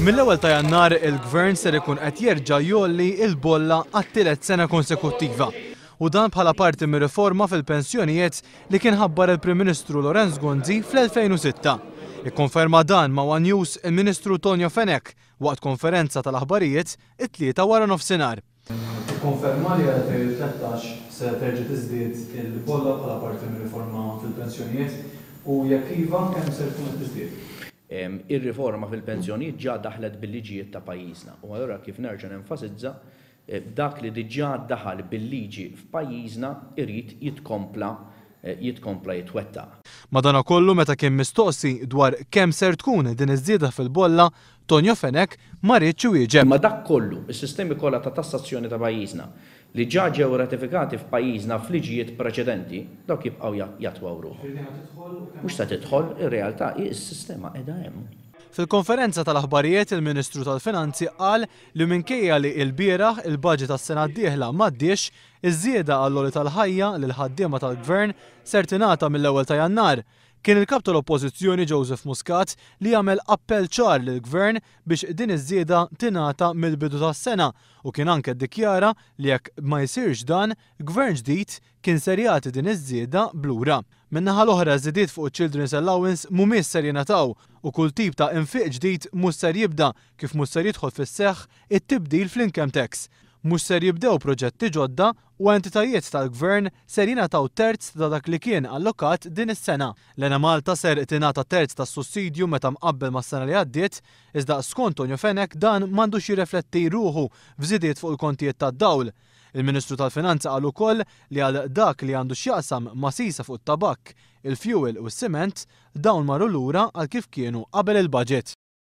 Mill-ewwel ta' Jannar il-Gvern ser ikun qed jerġa' jolli l-bolla għat-tielet sena konsekuttiva. U dan bħala parti mir-riforma fil-pensjonijiet li kien ħabbar il-Prim Ministru Lorenz Gonzi fl-2006. Ikkonferma dan ma' One News il-Ministru Tonio Fenech waqt konferenza tal-aħbarijiet it-tlieta wara nofsinhar. Ikkonferma li għal 2013 se terġa' tiżdied il-bolla bħala parti mir-riforma fil-pensjonijiet u jekk iva kemm se tkun qed tiżdied? Ir-riforma fil-pensjonijiet ġa daħlet bil-liġijiet ta' pajjiżna. U allura kif nerġa' nenfasizza dak li diġà daħal bil-liġi f'pajjiżna irid jitkompla jitwettaq. Madankollu meta kien mistoqsi dwar kemm ser tkun din iż-żieda fil-bolla, Tonio Fenech ma rridx iwieġeb. Ma dak kollu, is-sistemi kollha ta' tassazzjoni ta' pajjiżna li ġa ġew ratifikati f'pajjiżna f'liġijiet preċedenti, dawk jibqgħu jatwaw ruħhom. Mhux se tidħol, ir-realtà hi s-sistema qiegħda hemm. Fil-konferenza tal-aħbarijiet il-Ministru tal-Finanzi qal li minkejja li l-bieraħ il-baġit tas-sena d-dieħla m'għaddiex, iż-żieda għall-għoli tal-ħajja lil ħaddiema tal-Gvern ser tingħata mill-ewwel ta' Jannar. Kien il-kap tal-Oppożizzjoni Joseph Muscat li jagħmel appell ċar lill-Gvern biex din iż-żieda tingħata mill-bidu tas-sena u kien anke ddikjara li jekk ma jsirx dan, Gvern ġdid kien ser jagħti din iż-żieda blura. Min-naħa l-oħra żidiet fuq Children's Allowance mhumiex ser jingħataw u kull tip ta' infiq ġdid mhux ser jibda kif mhux ser jidħol fis-seħħ it-tibdil fl-income tax. Mhux ser jibdew proġetti ġodda u entitajiet tal-Gvern ser jingħataw terz ta' dak li kien allokat din is-sena. Lena Malta ser tingħata terz tas-sussidju meta mqabbel mas-sena li għaddiet, iżda skont Tonio Fenech dan m'għandux jirrifletti ruħu f'żidiet fuq il-kontijiet tad-dawl. Il-Ministru tal-Finanza qal ukoll li għal dak li għandu x'jaqsam ma' sisa fuq it-tabakk, il-fuel u s-siment dawn marru lura għal kif kienu qabel il-budget.